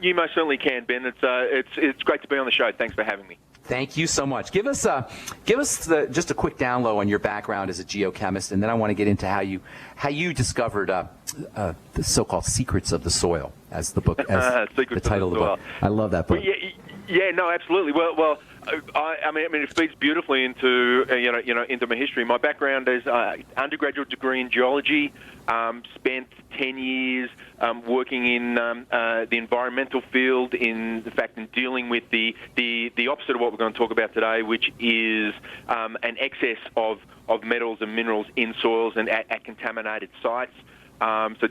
You most certainly can, Ben. It's great to be on the show. Thanks for having me. Thank you so much. Give us just a quick down low on your background as a geochemist, and then I want to get into how you discovered the so-called secrets of the soil, as the book, as the title of the book. I love that book. Well, yeah, no, absolutely. Well, I mean, it feeds beautifully into into my history. My background is undergraduate degree in geology. Spent 10 years working in the environmental field, in dealing with the opposite of what we're going to talk about today, which is an excess of metals and minerals in soils and at contaminated sites. So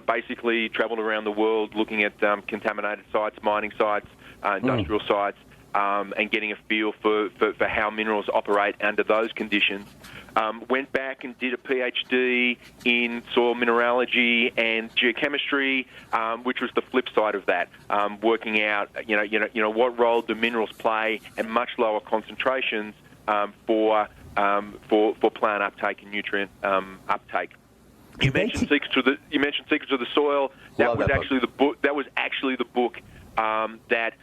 basically traveled around the world looking at contaminated sites, mining sites, industrial sites, and getting a feel for how minerals operate under those conditions. Went back and did a PhD in soil mineralogy and geochemistry, which was the flip side of that, working out what role do minerals play at much lower concentrations for plant uptake and nutrient uptake. You mentioned Secrets of the Soil. That was actually the book that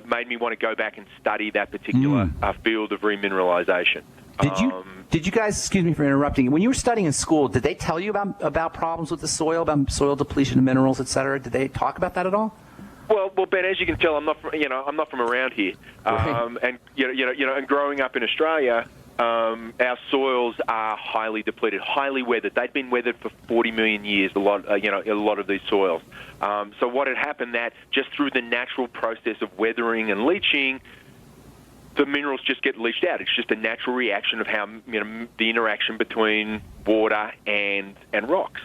made me want to go back and study that particular field of remineralization. Did you guys, excuse me for interrupting, when you were studying in school, did they tell you about problems with the soil, about soil depletion of minerals, et cetera? Did they talk about that at all? Well, Ben, as you can tell, I'm not from around here, right. And growing up in Australia, our soils are highly depleted, highly weathered. They'd been weathered for 40 million years. A lot of these soils. So what had happened that just through the natural process of weathering and leaching, the minerals just get leached out. It's just a natural reaction of how the interaction between water and rocks.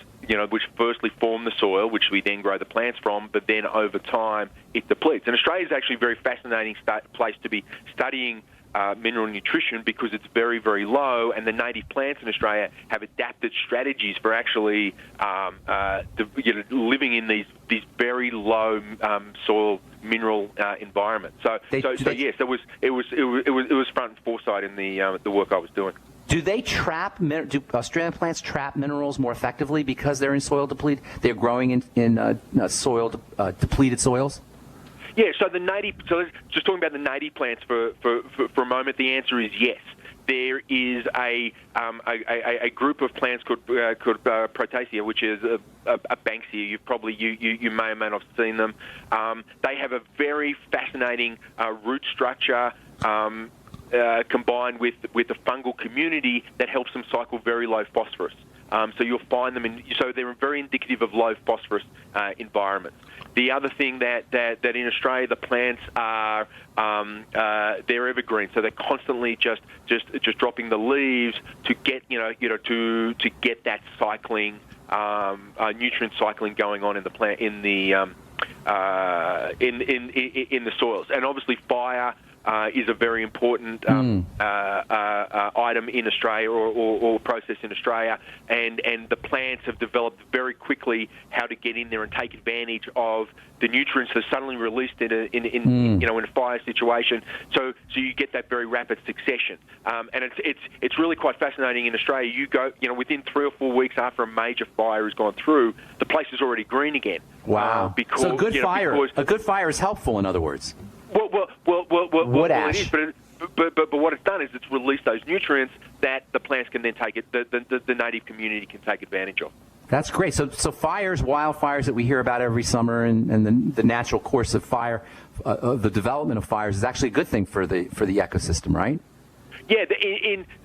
Which firstly form the soil, which we then grow the plants from, but then over time it depletes. And Australia is actually a very fascinating place to be studying mineral nutrition because it's very, very low, and the native plants in Australia have adapted strategies for actually living in these very low soil mineral environments. So yes, it was front and foresight in the work I was doing. Do Australian plants trap minerals more effectively because they're in soil depleted? They're growing in soil depleted soils. Yeah, so just talking about the native plants for a moment, the answer is yes. There is a group of plants called Proteaceae, which is a Banksia. You may or may not have seen them. They have a very fascinating root structure. Combined with a fungal community that helps them cycle very low phosphorus. So you'll find them so they're very indicative of low phosphorus environments. The other thing that in Australia the plants are they're evergreen, so they're constantly just dropping the leaves to get to get that cycling nutrient cycling going on in the plant in the soils, and obviously fire. Is a very important item in Australia or process in Australia, and the plants have developed very quickly how to get in there and take advantage of the nutrients that are suddenly released in a fire situation. So you get that very rapid succession, and it's really quite fascinating in Australia. You go within 3 or 4 weeks after a major fire has gone through, the place is already green again. Wow! So a good fire is helpful. In other words. Wood ash. It is, but what it's done is it's released those nutrients that the plants can then take it. The native community can take advantage of. That's great. So fires, wildfires that we hear about every summer, and the natural course of fire, the development of fires is actually a good thing for the ecosystem, right? Yeah,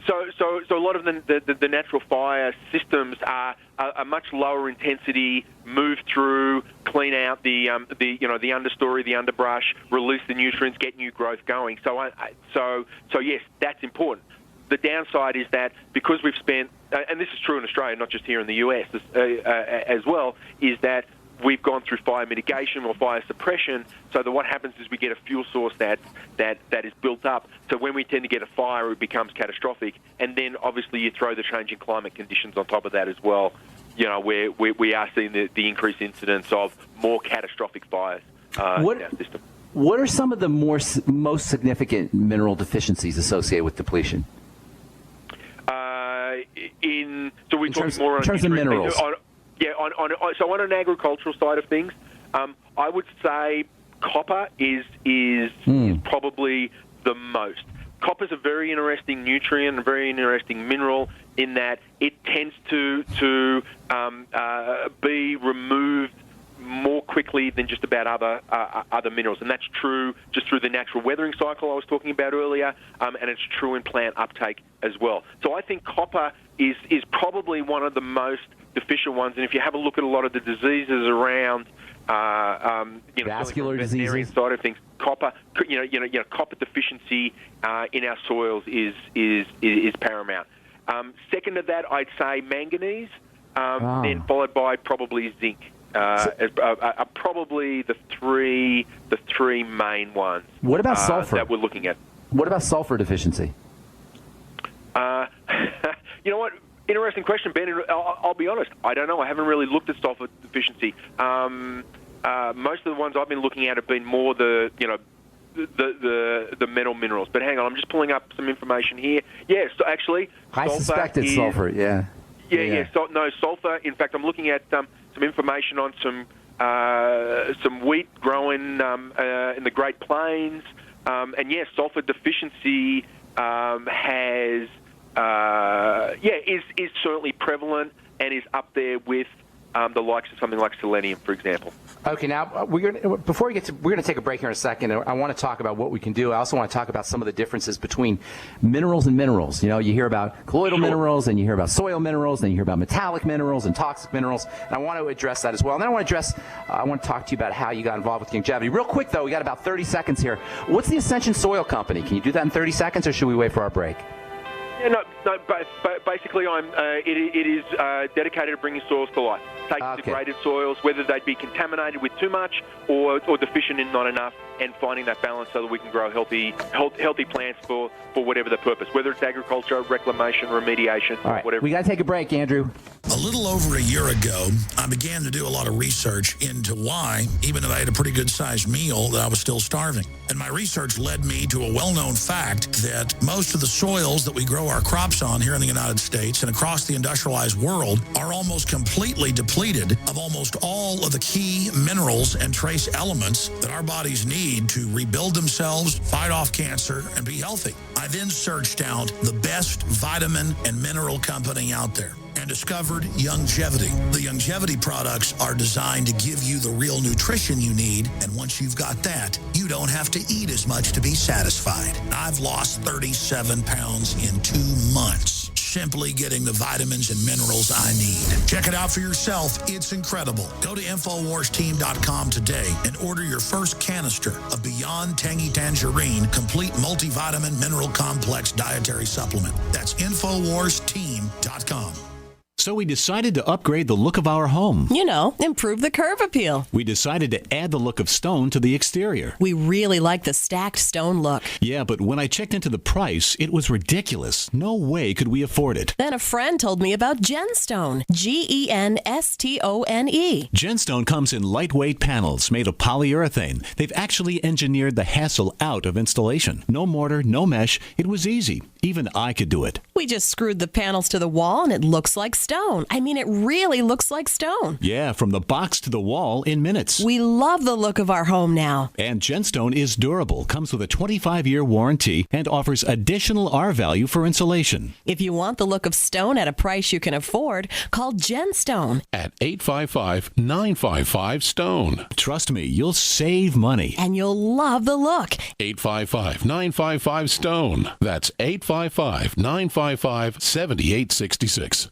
so a lot of the natural fire systems are a much lower intensity, move through, clean out the understory, the underbrush, release the nutrients, get new growth going. So yes, that's important. The downside is that because we've spent, and this is true in Australia, not just here in the US as well, is that we've gone through fire mitigation or fire suppression, so that what happens is we get a fuel source that is built up. So when we tend to get a fire, it becomes catastrophic, and then obviously you throw the changing climate conditions on top of that as well. Where we are seeing the increased incidence of more catastrophic fires in our system. What are some of the most significant mineral deficiencies associated with depletion? So we're talking more in terms of minerals. So on an agricultural side of things, I would say copper is probably the most. Copper is a very interesting nutrient, a very interesting mineral in that it tends to be removed more quickly than just about other minerals, and that's true just through the natural weathering cycle I was talking about earlier, and it's true in plant uptake as well. So I think copper is probably one of the most deficient ones, and if you have a look at a lot of the diseases around, vascular diseases side of things, copper, copper deficiency in our soils is paramount. Second to that, I'd say manganese, then followed by probably zinc. Are probably the three main ones. What about sulfur that we're looking at? What about sulfur deficiency? You know what? Interesting question, Ben. I'll be honest. I don't know. I haven't really looked at sulfur deficiency. Most of the ones I've been looking at have been more the metal minerals. But hang on, I'm just pulling up some information here. Yeah, so actually, I suspected sulfur. Yeah. No, sulfur. In fact, I'm looking at some information on some wheat growing in the Great Plains, and yes, sulfur deficiency is certainly prevalent and is up there with the likes of something like selenium, for example. Okay, now we're going to take a break here in a second. I want to talk about what we can do. I also want to talk about some of the differences between minerals and minerals. You know, you hear about colloidal minerals, and you hear about soil minerals, and you hear about metallic minerals and toxic minerals. And I want to address that as well. And then I want to talk to you about how you got involved with longevity. Real quick though, we got about 30 seconds here. What's the Ascension Soil Company? Can you do that in 30 seconds, or should we wait for our break? Yeah, no. Basically, it is dedicated to bringing soils to life, taking degraded soils, whether they be contaminated with too much or deficient in not enough, and finding that balance so that we can grow healthy plants for whatever the purpose, whether it's agriculture, reclamation, remediation, all right, whatever. We got to take a break, Andrew. A little over a year ago, I began to do a lot of research into why, even though I had a pretty good-sized meal, that I was still starving. And my research led me to a well-known fact that most of the soils that we grow our crops on here in the United States and across the industrialized world are almost completely depleted of almost all of the key minerals and trace elements that our bodies need to rebuild themselves, fight off cancer, and be healthy. I then searched out the best vitamin and mineral company out there and discovered Longevity. The Longevity products are designed to give you the real nutrition you need, and once you've got that, you don't have to eat as much to be satisfied. I've lost 37 pounds in 2 months, simply getting the vitamins and minerals I need. Check it out for yourself. It's incredible. Go to InfoWarsTeam.com today and order your first canister of Beyond Tangy Tangerine Complete Multivitamin Mineral Complex Dietary Supplement. That's InfoWarsTeam.com. So we decided to upgrade the look of our home. You know, improve the curb appeal. We decided to add the look of stone to the exterior. We really like the stacked stone look. Yeah, but when I checked into the price, it was ridiculous. No way could we afford it. Then a friend told me about Genstone. Genstone. Genstone comes in lightweight panels made of polyurethane. They've actually engineered the hassle out of installation. No mortar, no mesh. It was easy. Even I could do it. We just screwed the panels to the wall and it looks like stone. I mean, it really looks like stone. Yeah, from the box to the wall in minutes. We love the look of our home now. And Genstone is durable, comes with a 25-year warranty, and offers additional R-value for insulation. If you want the look of stone at a price you can afford, call Genstone at 855-955-STONE. Trust me, you'll save money. And you'll love the look. 855-955-STONE. That's 855-955-7866.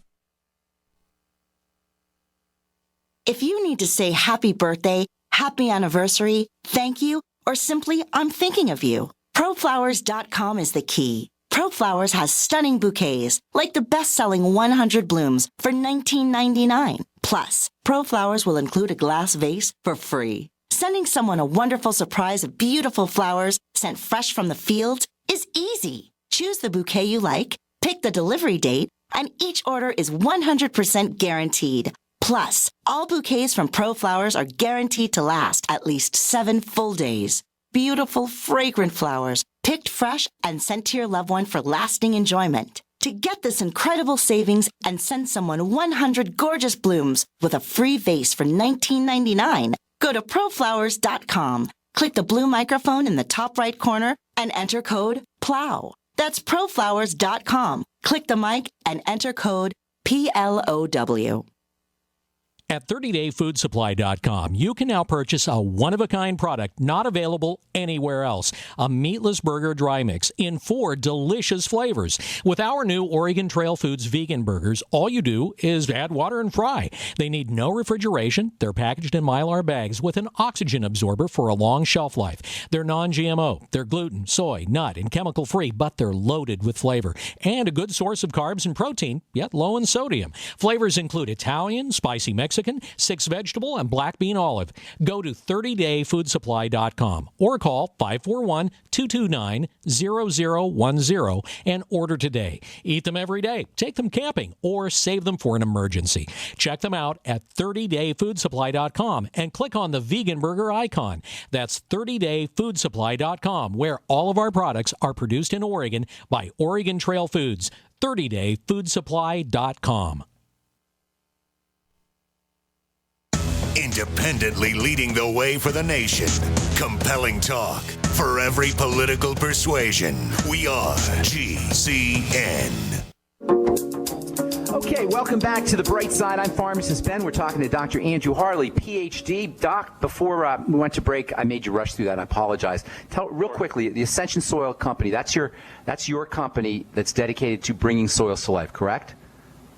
If you need to say happy birthday, happy anniversary, thank you, or simply I'm thinking of you, ProFlowers.com is the key. ProFlowers has stunning bouquets, like the best-selling 100 blooms for $19.99. Plus, ProFlowers will include a glass vase for free. Sending someone a wonderful surprise of beautiful flowers sent fresh from the fields is easy. Choose the bouquet you like, pick the delivery date, and each order is 100% guaranteed. Plus, all bouquets from ProFlowers are guaranteed to last at least 7 full days. Beautiful, fragrant flowers, picked fresh and sent to your loved one for lasting enjoyment. To get this incredible savings and send someone 100 gorgeous blooms with a free vase for $19.99, Go to proflowers.com. Click the blue microphone in the top right corner and enter code PLOW. That's proflowers.com. Click the mic and enter code PLOW. At 30dayfoodsupply.com, you can now purchase a one-of-a-kind product not available anywhere else. A meatless burger dry mix in 4 delicious flavors. With our new Oregon Trail Foods vegan burgers, all you do is add water and fry. They need no refrigeration. They're packaged in Mylar bags with an oxygen absorber for a long shelf life. They're non-GMO. They're gluten, soy, nut, and chemical-free, but they're loaded with flavor. And a good source of carbs and protein, yet low in sodium. Flavors include Italian, spicy Mexican, 6 vegetable, and black bean olive. Go to 30dayfoodsupply.com or call 541-229-0010 and order today. Eat them every day, take them camping, or save them for an emergency. Check them out at 30dayfoodsupply.com and click on the vegan burger icon. That's 30dayfoodsupply.com, where all of our products are produced in Oregon by Oregon Trail Foods. 30dayfoodsupply.com. Independently leading the way for the nation. Compelling talk for every political persuasion. We are GCN. Okay, welcome back to The Bright Side. I'm Pharmacist Ben. We're talking to Dr. Andrew Harley, Ph.D. Doc, before we went to break, I made you rush through that. I apologize. Tell real quickly, the Ascension Soil Company, that's your company that's dedicated to bringing soils to life, correct?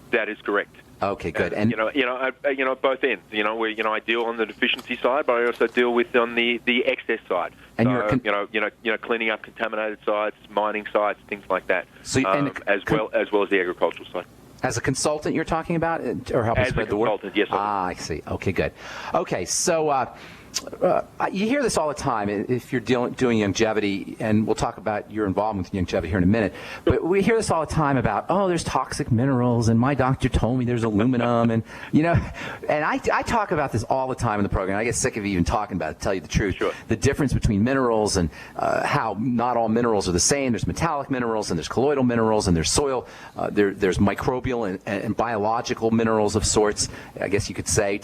That is correct. Okay, good. And both ends. Where I deal on the deficiency side, but I also deal with on the excess side. And so, cleaning up contaminated sites, mining sites, things like that. So, as well as the agricultural side. As a consultant, you're talking about, or helping spread the word? As a consultant, yes. I see. Okay, good. Okay, so you hear this all the time if you're doing longevity, and we'll talk about your involvement with longevity here in a minute. But we hear this all the time about, there's toxic minerals, and my doctor told me there's aluminum, and and I talk about this all the time in the program. I get sick of even talking about it, to tell you the truth. Sure. The difference between minerals and how not all minerals are the same. There's metallic minerals, and there's colloidal minerals, and there's soil. There's microbial and biological minerals of sorts, I guess you could say.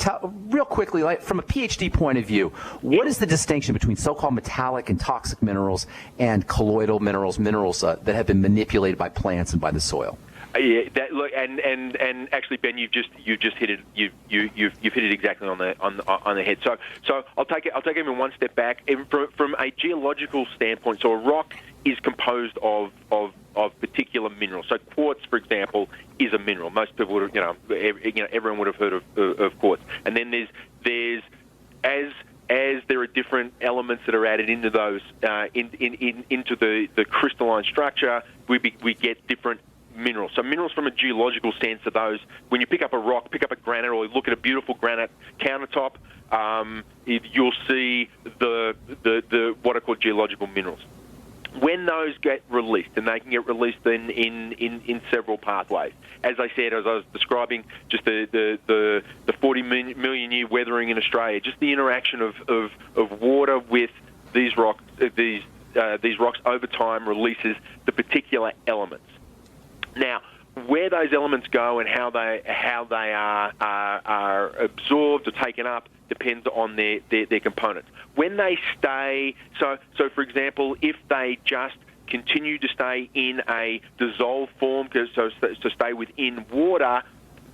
Real quickly, from a PhD point of view, what is the distinction between so-called metallic and toxic minerals and colloidal minerals that have been manipulated by plants and by the soil? And actually, Ben, you've just hit it. You've hit it exactly on the head. So I'll take it even one step back. From a geological standpoint, so a rock is composed of particular minerals. So quartz, for example, is a mineral. Most people would have, everyone would have heard of quartz. And then there's as there are different elements that are added into those into the crystalline structure, we get different minerals. So minerals from a geological sense are those, when you pick up a rock, pick up a granite, or look at a beautiful granite countertop, you'll see the what are called geological minerals. When those get released, and they can get released in several pathways. As I said, as I was describing, just the 40 million year weathering in Australia, just the interaction of water with these rocks over time releases the particular elements. Now, where those elements go and how they are absorbed or taken up depends on their components. When they stay, so for example, if they just continue to stay in a dissolved form, so stay within water,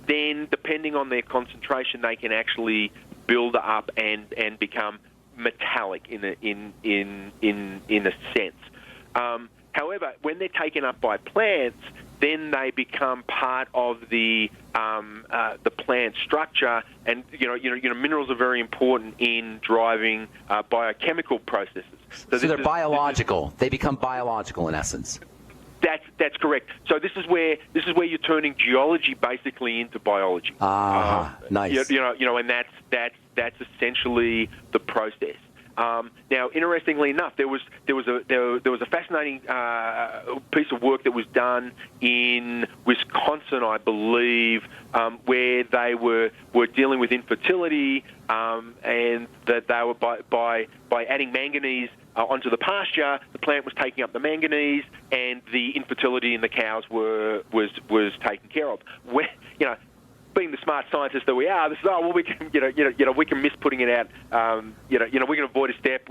then depending on their concentration, they can actually build up and become metallic in a sense. However, when they're taken up by plants, then they become part of the plant structure, and minerals are very important in driving biochemical processes. So they're biological. They become biological in essence. That's correct. So this is where you're turning geology basically into biology. Nice. And that's essentially the process. Now, interestingly enough, there was a fascinating piece of work that was done in Wisconsin, I believe, where they were dealing with infertility, and that they were by adding manganese onto the pasture, the plant was taking up the manganese, and the infertility in the cows was taken care of. being the smart scientists that we are, this is, oh, well, we can, we can miss putting it out. We can avoid a step.